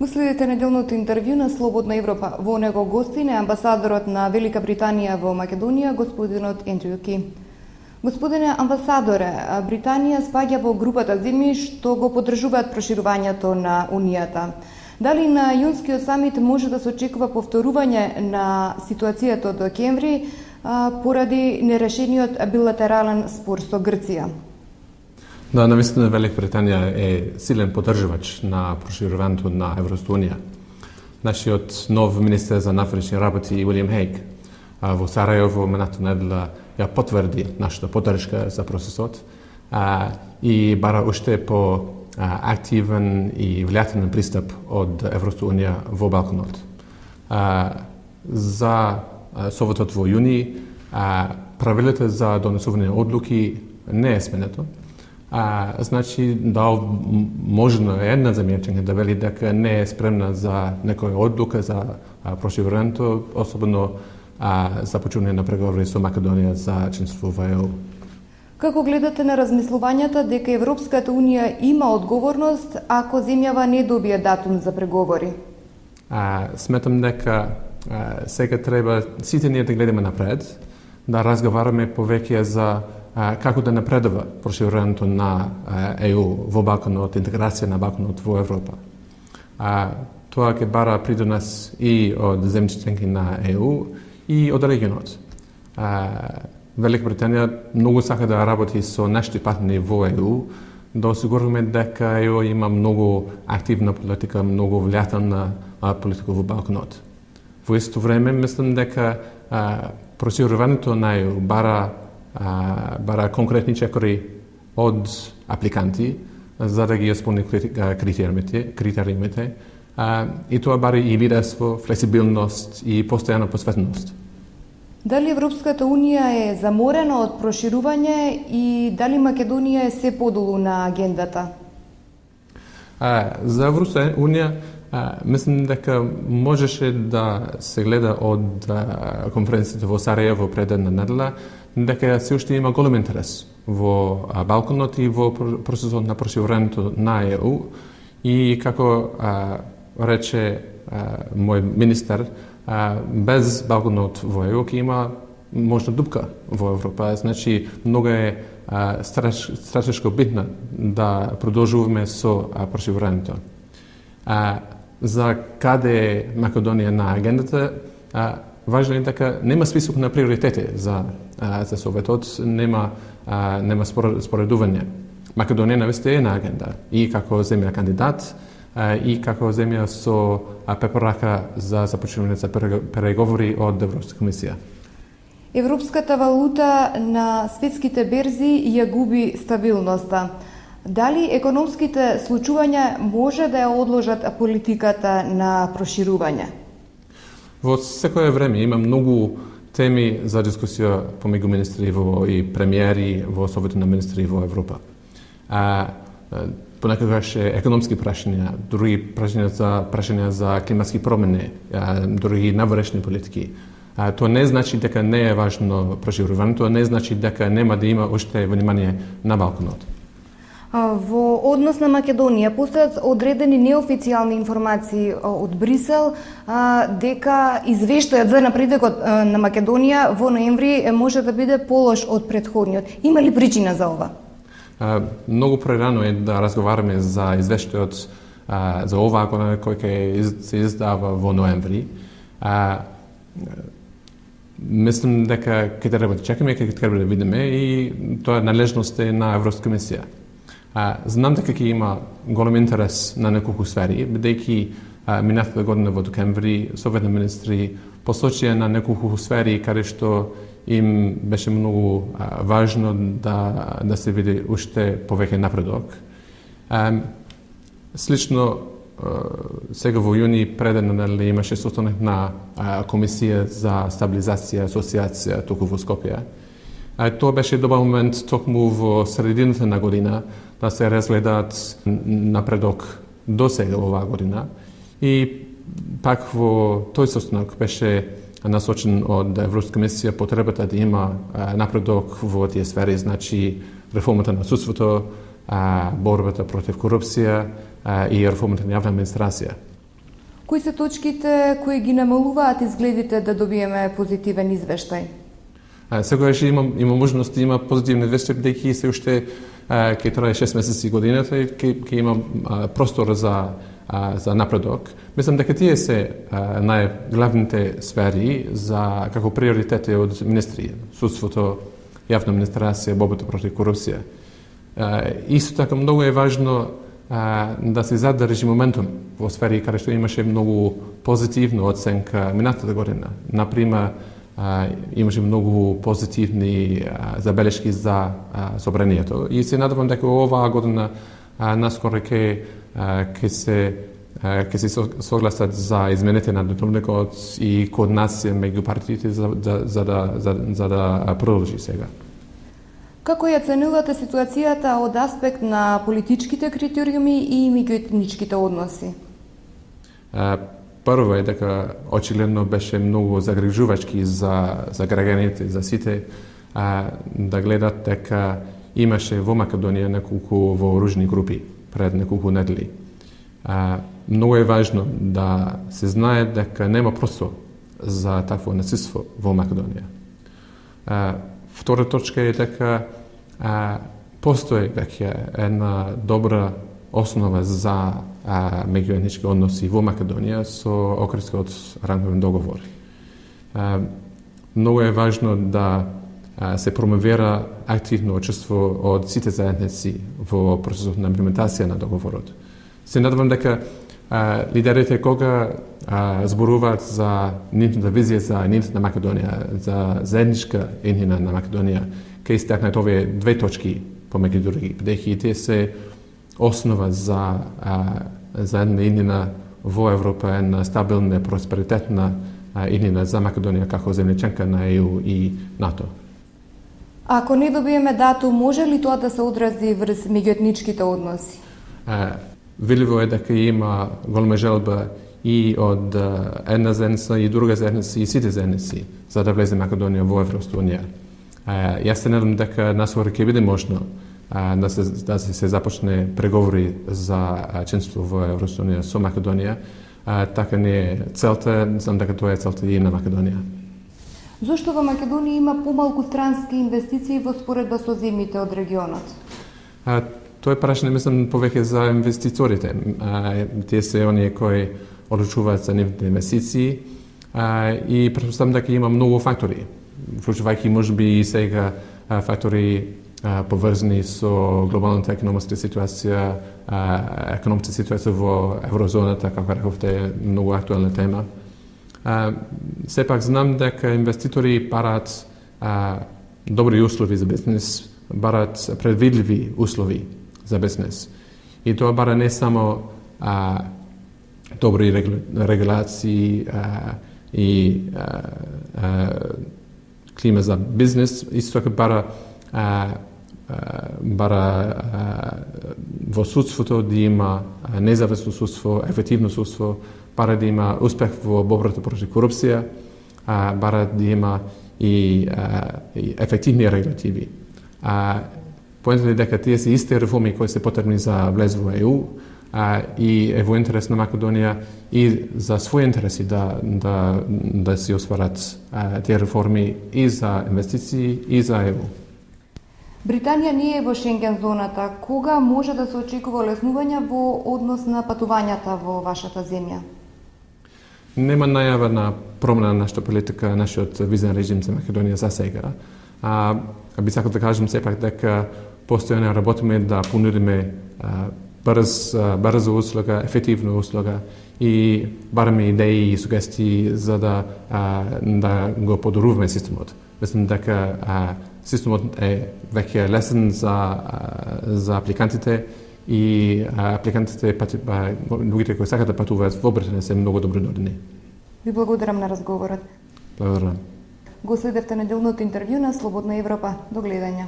Го следите неделното интервју на Слободна Европа. Во него гостин е амбасадорот на Велика Британија во Македонија, господинот Ендрю Ки. Господине амбасадоре, Британија спаѓа во групата земји што го поддржуваат проширувањето на Унијата. Дали на јунскиот самит може да се очекува повторување на ситуацијата од декември поради нерешениот билатерален спор со Грција? Да, навистина Велика Британија е силен поддржувач на проширувањето на Европската унија. Нашиот нов министер за надвнешни работи Уилјам Хејг во Сарајево минатата недела ја потврди нашата поддршка за процесот и бара уште по активен и влијателен пристап од Европската унија во Балканот. За Советот во јуни правилата за донесување одлуки не е сменето. Значи да можно е една земјачка да вели дека не е спремна за некоја одлука за проширувањето, особено започнување на преговори со Македонија за членство во ЕУ. Како гледате на размислувањата дека Европската унија има одговорност ако земјава не добие датум за преговори? Сметам дека сега треба сите ние да гледаме напред, да разговараме повеќе за како да напредува проширувањето на ЕУ во Балканот, интеграција на Балканот во Европа. Тоа ќе бара придонес и од земјите членки на ЕУ и од регионот. Велика Британија многу сака да работи со нашите партнери во ЕУ, да осигуруваме дека ЕУ има многу активна политика, многу влијателна политика во Балканот. Во исто време, мислам дека проширувањето на ЕУ бара конкретни чекори од апликанти за да ги исполни критериумите и тоа бара и лидерство, флексибилност и постојана посветеност. Дали Европската унија е заморена од проширување и дали Македонија е се подолу на агендата? За Европската унија мислам дека можеше да се гледа од конференцијата во Сарајево пред една недела дека се уште има голем интерес во Балканот и во процесот на проширувањето на ЕУ и како рече мој министер, без Балканот во ЕУ ќе има можна дупка во Европа. Значи, многу е стратешко битно да продолжуваме со проширувањето. За каде е Македонија на агендата, важно е дека нема список на приоритети за Советот, нема споредување. Македонија нависте е на агенда и како земја кандидат и како земја со препорака за започнување за преговори од Европската комисија. Европската валута на светските берзи ја губи стабилноста. Дали економските случувања може да ја одложат политиката на проширување? Во секое време има многу теми за дискусија помеѓу министри и премиери во Советот на министри во Европа. Понекогаш економски прашања, други прашања за климатски промени, други наврешни политики. Тоа не значи дека не е важно проширување, тоа не значи дека нема да има уште внимание на Балканот. Во однос на Македонија постојат одредени неофицијални информации од Брисел дека извештајот за напредокот на Македонија во ноември може да биде полош од претходниот. Има ли причина за ова? Многу прерано е да разговараме за извештајот за оваа година кој ќе се издава во ноември. Мислам дека ќе треба да чекаме, ќе треба да видиме и тоа е належност на Европска комисија. Знам дека ќе има голем интерес на неколку сфери, бидејќи минатата година во декември Совет на министри посочија на неколку сфери каде што им беше многу важно да се види уште повеќе напредок. Слично сега во јуни пред една недела имаше состанок на комисија за стабилизација и асоциација туку во Скопје. Тоа беше добар момент токму во средината на година да се разгледаат напредок до сега оваа година и пак во тој состанок беше насочен од Европска комисија потребата да има напредок во тие сфери, значи реформата на судството, борбата против корупција и реформата на јавна администрација. Кои се точките кои ги намалуваат изгледите да добиеме позитивен извештај? Секогаш има можност да има позитивни извештаи, бидејќи се уште ќе трае 6 месеци годината и ќе има простор за напредок. Мислам дека тие се најглавните сфери за како приоритети од министри, судството, јавна администрација, борбата против корупција. Исто така многу е важно да се задржи моментум во сфери каде што имаше многу позитивна оценка минатата година. Например, имаше многу позитивни забелешки за собранието и се надевам дека оваа година наскоро ќе се согласат за измените на Дневникот и координација меѓу партиите за да продолжи сега. Како ја ценувате ситуацијата од аспект на политичките критериуми и меѓуетничките односи? Прво е дека очигледно беше многу загрижувачки за граѓаните, за сите да гледат дека имаше во Македонија неколку вооружени групи пред неколку недели. Многу е важно да се знае дека нема простор за такво насилство во Македонија. Втора точка е дека постои веќе една добра основа за меѓуетнички односи во Македонија со Охридскиот рамковен договор. Многу е важно да се промовира активно учество од сите заедници во процесот на имплементација на договорот. Се надевам дека лидерите кога зборуваат за нивната визија за единината на Македонија, за заедничка еднина на Македонија, ќе истакнат овие две точки помеѓу други, бидејќи тие се основа за една еднина во Европа, една стабилна, просперитетна еднина за Македонија како земја членка на ЕУ и НАТО. Ако не добиеме датум, може ли тоа да се одрази врз меѓуетничките односи? Видливо е дека има голема желба и од една заедница и друга заедница и сите заедници за да влезе Македонија во Европската унија. Јас се надам дека наскоро ќе биде можно да се започне преговори за членство во Европската унија со Македонија. Така не е целта, знам дека тоа е целта и на Македонија. Зошто во Македонија има помалку странски инвестиции во споредба со земјите од регионот? Тоа е прашање, мислам, повеќе за инвеститорите. Тие се оние кои одлучуваат за нивните инвестиции и претпоставам дека има многу фактори, вклучувајќи можеби и сега фактори поврзани со глобалната економска ситуација, економската ситуација во еврозоната, како рековте, многу актуелна тема. Сепак знам дека инвеститори бараат добри услови за бизнес, бараат предвидливи услови за бизнес. И тоа бара не само добри регулации и клима за бизнес, исто така бара во судството да има независно судство, ефективно судство, бара да има успех во борбата против корупција, бара да има и ефективни регулативи. Поентата е дека тие се исти реформи кои се потребни за влез во ЕУ и е во интерес на Македонија и за своји интереси да се остварат тие реформи и за инвестиции и за ЕУ. Британија не е во Шенген зоната. Кога може да се очекува олеснување во однос на патувањата во вашата земја? Нема најава на промена на нашата политика, нашиот визен режим за Македонија за сега. Би сакал да кажем сепак дека постојано работиме да понудиме брза услуга, ефективна услуга и бараме идеи и сугестии за да го подобруваме системот. Мислам дека системот е веќе лесен за апликантите и апликантите, луѓето кои сакат да патуваат во Британија се многу добронадени. Ви благодарам на разговорот. Благодарам. Го следевте неделното интервју на Слободна Европа. До гледање.